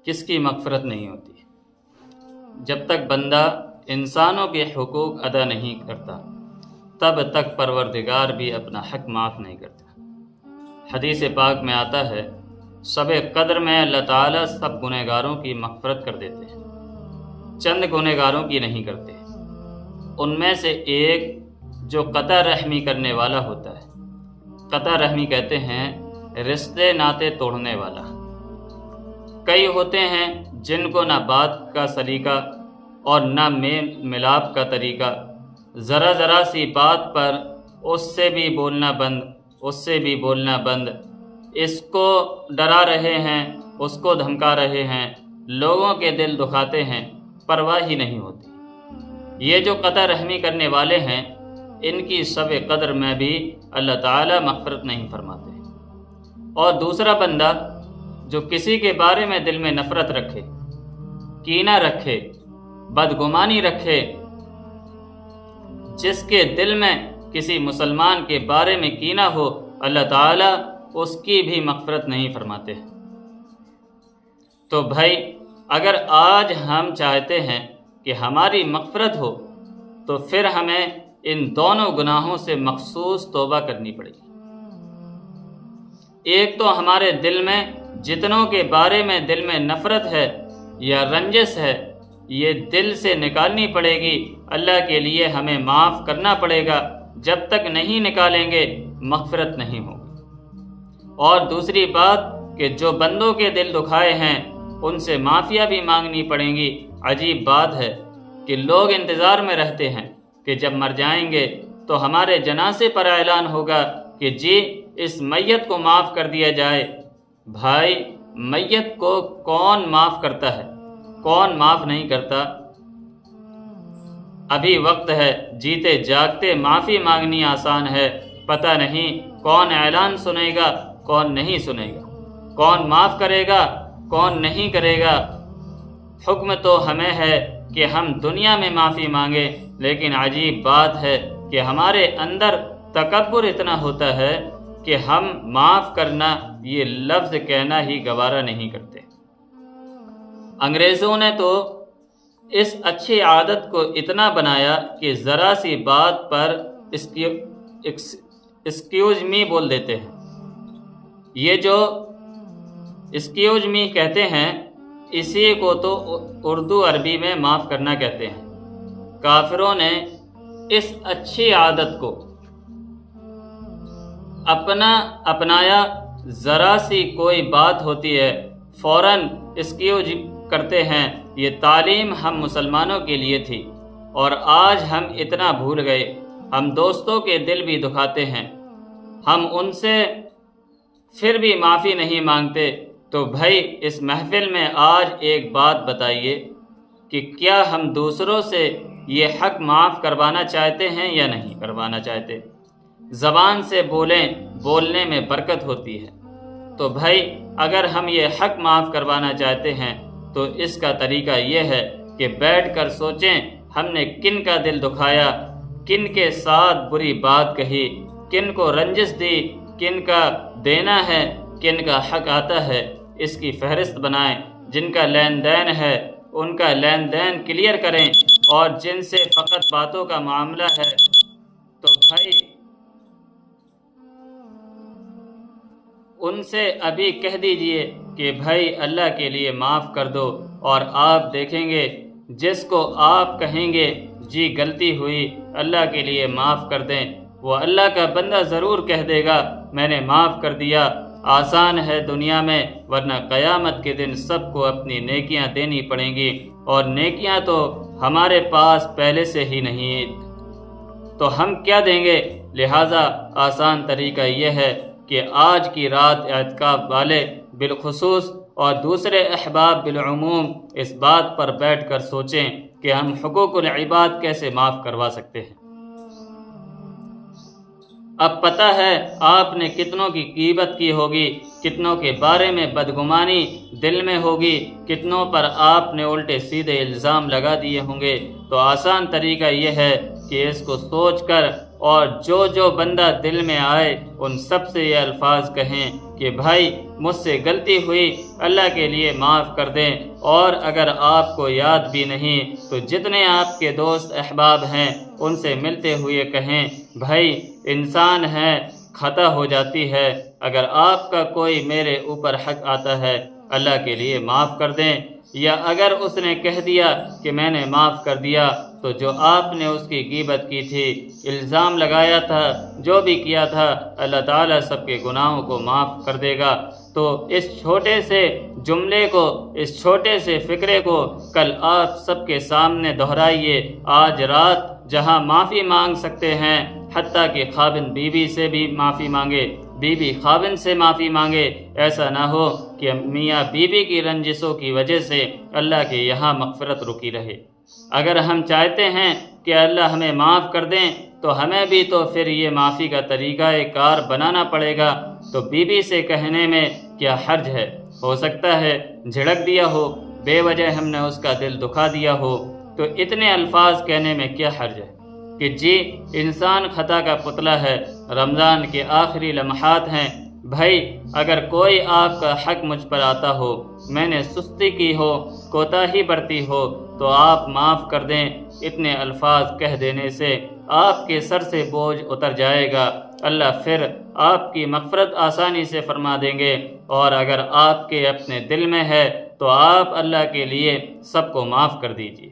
کس کی مغفرت نہیں ہوتی؟ جب تک بندہ انسانوں کے حقوق ادا نہیں کرتا تب تک پروردگار بھی اپنا حق معاف نہیں کرتا۔ حدیث پاک میں آتا ہے شب قدر میں اللہ تعالیٰ سب گنہگاروں کی مغفرت کر دیتے ہیں، چند گنہگاروں کی نہیں کرتے۔ ان میں سے ایک جو قطع رحمی کرنے والا ہوتا ہے، قطع رحمی کہتے ہیں رشتے ناطے توڑنے والا۔ کئی ہوتے ہیں جن کو نہ بات کا سلیقہ اور نہ میل ملاپ کا طریقہ، ذرا ذرا سی بات پر اس سے بھی بولنا بند، اس سے بھی بولنا بند، اس کو ڈرا رہے ہیں، اس کو دھمکا رہے ہیں، لوگوں کے دل دکھاتے ہیں، پرواہ ہی نہیں ہوتی۔ یہ جو قطع رحمی کرنے والے ہیں ان کی شب قدر میں بھی اللہ تعالیٰ مغفرت نہیں فرماتے۔ اور دوسرا بندہ جو کسی کے بارے میں دل میں نفرت رکھے، کینہ رکھے، بدگمانی رکھے، جس کے دل میں کسی مسلمان کے بارے میں کینہ ہو، اللہ تعالیٰ اس کی بھی مغفرت نہیں فرماتے۔ تو بھائی اگر آج ہم چاہتے ہیں کہ ہماری مغفرت ہو تو پھر ہمیں ان دونوں گناہوں سے مخصوص توبہ کرنی پڑے گی۔ ایک تو ہمارے دل میں جتنوں کے بارے میں دل میں نفرت ہے یا رنجش ہے، یہ دل سے نکالنی پڑے گی، اللہ کے لیے ہمیں معاف کرنا پڑے گا۔ جب تک نہیں نکالیں گے مغفرت نہیں ہوگی۔ اور دوسری بات کہ جو بندوں کے دل دکھائے ہیں ان سے معافیاں بھی مانگنی پڑیں گی۔ عجیب بات ہے کہ لوگ انتظار میں رہتے ہیں کہ جب مر جائیں گے تو ہمارے جنازے پر اعلان ہوگا کہ جی اس میت کو معاف کر دیا جائے۔ بھائی میت کو کون معاف کرتا ہے؟ کون معاف نہیں کرتا؟ ابھی وقت ہے، جیتے جاگتے معافی مانگنی آسان ہے۔ پتہ نہیں کون اعلان سنے گا، کون نہیں سنے گا، کون معاف کرے گا، کون نہیں کرے گا۔ حکم تو ہمیں ہے کہ ہم دنیا میں معافی مانگیں، لیکن عجیب بات ہے کہ ہمارے اندر تکبر اتنا ہوتا ہے کہ ہم معاف کرنا یہ لفظ کہنا ہی گوارا نہیں کرتے۔ انگریزوں نے تو اس اچھی عادت کو اتنا بنایا کہ ذرا سی بات پر ایکسکیوز می بول دیتے ہیں۔ یہ جو ایکسکیوز می کہتے ہیں اسی کو تو اردو عربی میں معاف کرنا کہتے ہیں۔ کافروں نے اس اچھی عادت کو اپنایا، ذرا سی کوئی بات ہوتی ہے فوراً ایکسکیوز کرتے ہیں۔ یہ تعلیم ہم مسلمانوں کے لیے تھی اور آج ہم اتنا بھول گئے۔ ہم دوستوں کے دل بھی دکھاتے ہیں، ہم ان سے پھر بھی معافی نہیں مانگتے۔ تو بھائی اس محفل میں آج ایک بات بتائیے کہ کیا ہم دوسروں سے یہ حق معاف کروانا چاہتے ہیں یا نہیں کروانا چاہتے؟ زبان سے بولنے میں برکت ہوتی ہے۔ تو بھائی اگر ہم یہ حق معاف کروانا چاہتے ہیں تو اس کا طریقہ یہ ہے کہ بیٹھ کر سوچیں ہم نے کن کا دل دکھایا، کن کے ساتھ بری بات کہی، کن کو رنجش دی، کن کا دینا ہے، کن کا حق آتا ہے، اس کی فہرست بنائیں۔ جن کا لین دین ہے ان کا لین دین کلیئر کریں، اور جن سے فقط باتوں کا معاملہ ہے تو بھائی ان سے ابھی کہہ دیجئے کہ بھائی اللہ کے لیے معاف کر دو، اور آپ دیکھیں گے جس کو آپ کہیں گے جی غلطی ہوئی اللہ کے لیے معاف کر دیں، وہ اللہ کا بندہ ضرور کہہ دے گا میں نے معاف کر دیا۔ آسان ہے دنیا میں، ورنہ قیامت کے دن سب کو اپنی نیکیاں دینی پڑیں گی، اور نیکیاں تو ہمارے پاس پہلے سے ہی نہیں، تو ہم کیا دیں گے؟ لہٰذا آسان طریقہ یہ ہے کہ آج کی رات اعتکاف والے بالخصوص اور دوسرے احباب بالعموم اس بات پر بیٹھ کر سوچیں کہ ہم حقوق العباد کیسے معاف کروا سکتے ہیں۔ اب پتہ ہے آپ نے کتنوں کی غیبت کی ہوگی، کتنوں کے بارے میں بدگمانی دل میں ہوگی، کتنوں پر آپ نے الٹے سیدھے الزام لگا دیے ہوں گے۔ تو آسان طریقہ یہ ہے کہ اس کو سوچ کر اور جو بندہ دل میں آئے ان سب سے یہ الفاظ کہیں کہ بھائی مجھ سے غلطی ہوئی، اللہ کے لیے معاف کر دیں، اور اگر آپ کو یاد بھی نہیں تو جتنے آپ کے دوست احباب ہیں ان سے ملتے ہوئے کہیں بھائی انسان ہے، خطا ہو جاتی ہے، اگر آپ کا کوئی میرے اوپر حق آتا ہے اللہ کے لیے معاف کر دیں، یا اگر اس نے کہہ دیا کہ میں نے معاف کر دیا تو جو آپ نے اس کی غیبت کی تھی، الزام لگایا تھا، جو بھی کیا تھا، اللہ تعالیٰ سب کے گناہوں کو معاف کر دے گا۔ تو اس چھوٹے سے جملے کو، اس چھوٹے سے فکرے کو کل آپ سب کے سامنے دہرائیے۔ آج رات جہاں معافی مانگ سکتے ہیں، حتیٰ کہ خاوند بیوی سے بھی معافی مانگے، بیوی خاوند سے معافی مانگے، ایسا نہ ہو کہ میاں بیوی کی رنجشوں کی وجہ سے اللہ کے یہاں مغفرت رکی رہے۔ اگر ہم چاہتے ہیں کہ اللہ ہمیں معاف کر دیں تو ہمیں بھی تو پھر یہ معافی کا طریقہ کار بنانا پڑے گا۔ تو بیوی سے کہنے میں کیا حرج ہے؟ ہو سکتا ہے جھڑک دیا ہو، بے وجہ ہم نے اس کا دل دکھا دیا ہو، تو اتنے الفاظ کہنے میں کیا حرج ہے کہ جی انسان خطا کا پتلا ہے، رمضان کے آخری لمحات ہیں، بھائی اگر کوئی آپ کا حق مجھ پر آتا ہو، میں نے سستی کی ہو، کوتاہی برتی ہو، تو آپ معاف کر دیں۔ اتنے الفاظ کہہ دینے سے آپ کے سر سے بوجھ اتر جائے گا، اللہ پھر آپ کی مغفرت آسانی سے فرما دیں گے۔ اور اگر آپ کے اپنے دل میں ہے تو آپ اللہ کے لیے سب کو معاف کر دیجیے۔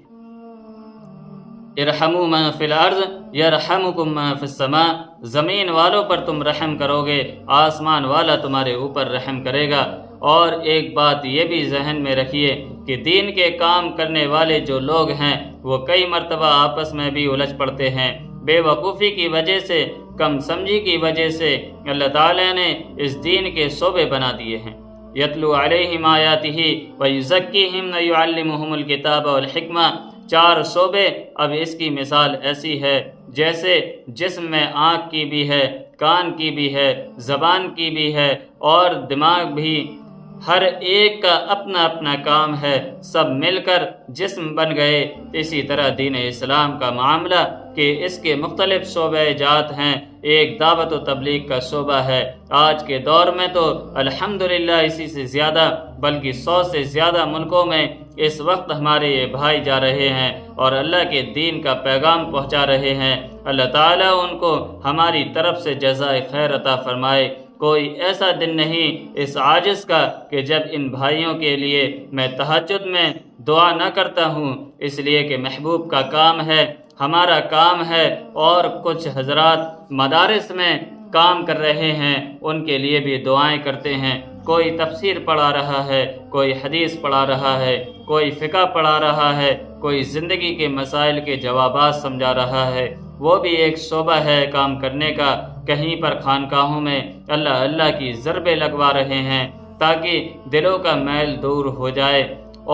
ارحموا من فی الارض یرحمکم من فی السماء، زمین والوں پر تم رحم کرو گے، آسمان والا تمہارے اوپر رحم کرے گا۔ اور ایک بات یہ بھی ذہن میں رکھیے کہ دین کے کام کرنے والے جو لوگ ہیں وہ کئی مرتبہ آپس میں بھی الجھ پڑتے ہیں، بے وقوفی کی وجہ سے، کم سمجھی کی وجہ سے اللہ تعالیٰ نے اس دین کے شعبے بنا دیے ہیں۔ یتلو علیہم آیاتہ ویزکیہم ویعلمہم الکتاب والحکمہ، 4 شعبے۔ اب اس کی مثال ایسی ہے جیسے جسم میں آنکھ کی بھی ہے، کان کی بھی ہے، زبان کی بھی ہے اور دماغ بھی، ہر ایک کا اپنا اپنا کام ہے، سب مل کر جسم بن گئے۔ اسی طرح دین اسلام کا معاملہ کہ اس کے مختلف شعبہ جات ہیں، ایک دعوت و تبلیغ کا شعبہ ہے۔ آج کے دور میں تو الحمدللہ اسی سے زیادہ بلکہ 100 سے زیادہ ملکوں میں اس وقت ہمارے یہ بھائی جا رہے ہیں اور اللہ کے دین کا پیغام پہنچا رہے ہیں۔ اللہ تعالیٰ ان کو ہماری طرف سے جزائے خیر عطا فرمائے۔ کوئی ایسا دن نہیں اس عاجز کا کہ جب ان بھائیوں کے لیے میں تہجد میں دعا نہ کرتا ہوں، اس لیے کہ محبوب کا کام ہے، ہمارا کام ہے، اور کچھ حضرات مدارس میں کام کر رہے ہیں، ان کے لیے بھی دعائیں کرتے ہیں۔ کوئی تفسیر پڑھا رہا ہے، کوئی حدیث پڑھا رہا ہے، کوئی فقہ پڑھا رہا ہے، کوئی زندگی کے مسائل کے جوابات سمجھا رہا ہے، وہ بھی ایک شعبہ ہے کام کرنے کا۔ کہیں پر خانقاہوں میں اللہ اللہ کی ضربیں لگوا رہے ہیں تاکہ دلوں کا میل دور ہو جائے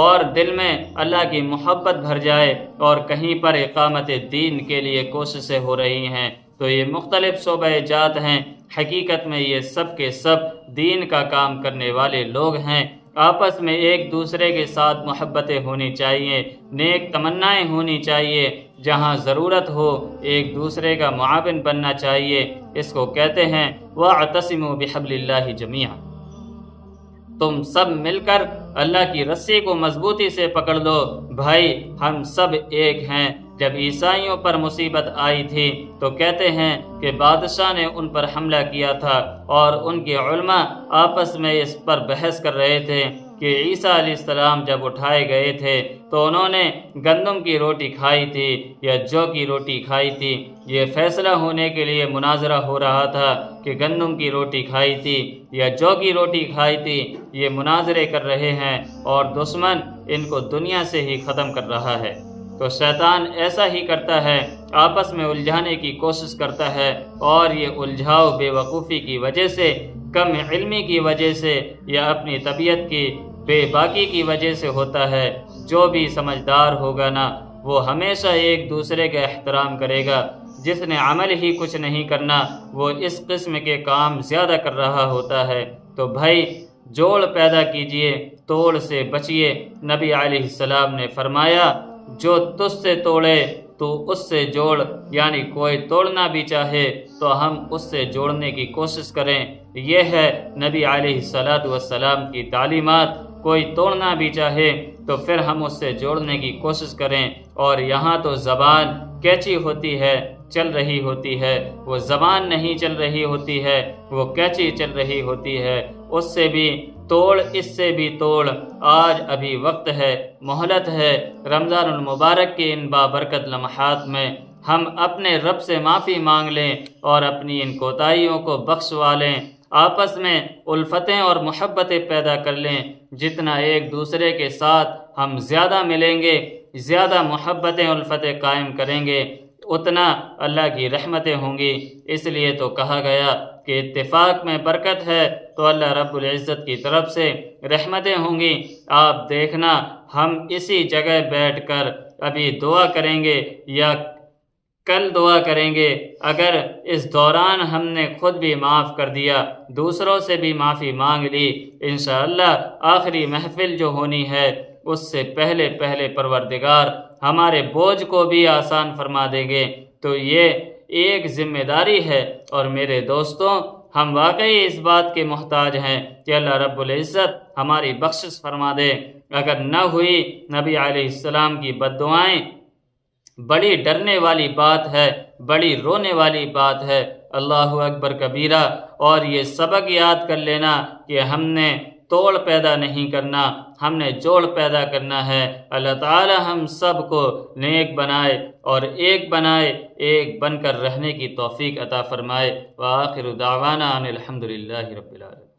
اور دل میں اللہ کی محبت بھر جائے، اور کہیں پر اقامت دین کے لیے کوششیں ہو رہی ہیں۔ تو یہ مختلف شعبہ جات ہیں، حقیقت میں یہ سب کے سب دین کا کام کرنے والے لوگ ہیں۔ آپس میں ایک دوسرے کے ساتھ محبتیں ہونی چاہیے، نیک تمنائیں ہونی چاہیے، جہاں ضرورت ہو ایک دوسرے کا معاون بننا چاہیے۔ اس کو کہتے ہیں وَاعْتَصِمُوا بِحَبْلِ اللَّهِ جَمِيعًا، تم سب مل کر اللہ کی رسی کو مضبوطی سے پکڑ لو۔ بھائی ہم سب ایک ہیں۔ جب عیسائیوں پر مصیبت آئی تھی تو کہتے ہیں کہ بادشاہ نے ان پر حملہ کیا تھا، اور ان کے علماء آپس میں اس پر بحث کر رہے تھے کہ عیسیٰ علیہ السلام جب اٹھائے گئے تھے تو انہوں نے گندم کی روٹی کھائی تھی یا جو کی روٹی کھائی تھی۔ یہ فیصلہ ہونے کے لیے مناظرہ ہو رہا تھا کہ گندم کی روٹی کھائی تھی یا جو کی روٹی کھائی تھی۔ یہ مناظرے کر رہے ہیں اور دشمن ان کو دنیا سے ہی ختم کر رہا ہے۔ تو شیطان ایسا ہی کرتا ہے، آپس میں الجھانے کی کوشش کرتا ہے، اور یہ الجھاؤ بے وقوفی کی وجہ سے، کم علمی کی وجہ سے، یا اپنی طبیعت کی بے باکی کی وجہ سے ہوتا ہے۔ جو بھی سمجھدار ہوگا نا وہ ہمیشہ ایک دوسرے کا احترام کرے گا۔ جس نے عمل ہی کچھ نہیں کرنا وہ اس قسم کے کام زیادہ کر رہا ہوتا ہے۔ تو بھائی جوڑ پیدا کیجئے، توڑ سے بچیے۔ نبی علیہ السلام نے فرمایا جو تجھ سے توڑے تو اس سے جوڑ، یعنی کوئی توڑنا بھی چاہے تو ہم اس سے جوڑنے کی کوشش کریں۔ یہ ہے نبی علیہ السلام کی تعلیمات۔ کوئی توڑنا بھی چاہے تو پھر ہم اس سے جوڑنے کی کوشش کریں۔ اور یہاں تو زبان کیچی ہوتی ہے، چل رہی ہوتی ہے، وہ زبان نہیں چل رہی ہوتی ہے، وہ کیچی چل رہی ہوتی ہے۔ اس سے بھی توڑ، اس سے بھی توڑ۔ آج ابھی وقت ہے، مہلت ہے۔ رمضان المبارک کے ان بابرکت لمحات میں ہم اپنے رب سے معافی مانگ لیں اور اپنی ان کوتاہیوں کو بخشوا لیں۔ آپس میں الفتیں اور محبتیں پیدا کر لیں۔ جتنا ایک دوسرے کے ساتھ ہم زیادہ ملیں گے، زیادہ محبتیں الفتیں قائم کریں گے، اتنا اللہ کی رحمتیں ہوں گی۔ اس لیے تو کہا گیا کہ اتفاق میں برکت ہے، تو اللہ رب العزت کی طرف سے رحمتیں ہوں گی۔ آپ دیکھنا، ہم اسی جگہ بیٹھ کر ابھی دعا کریں گے یا کل دعا کریں گے، اگر اس دوران ہم نے خود بھی معاف کر دیا، دوسروں سے بھی معافی مانگ لی، انشاءاللہ آخری محفل جو ہونی ہے اس سے پہلے پہلے پروردگار ہمارے بوجھ کو بھی آسان فرما دیں گے۔ تو یہ ایک ذمہ داری ہے، اور میرے دوستوں، ہم واقعی اس بات کے محتاج ہیں کہ اللہ رب العزت ہماری بخشش فرما دے۔ اگر نہ ہوئی، نبی علیہ السلام کی بد دعائیں بڑی ڈرنے والی بات ہے، بڑی رونے والی بات ہے۔ اللہ اکبر کبیرہ۔ اور یہ سبق یاد کر لینا کہ ہم نے توڑ پیدا نہیں کرنا، ہم نے جوڑ پیدا کرنا ہے۔ اللہ تعالی ہم سب کو نیک بنائے اور ایک بنائے، ایک بن کر رہنے کی توفیق عطا فرمائے۔ وآخر دعوانا ان الحمد للہ رب العالمین۔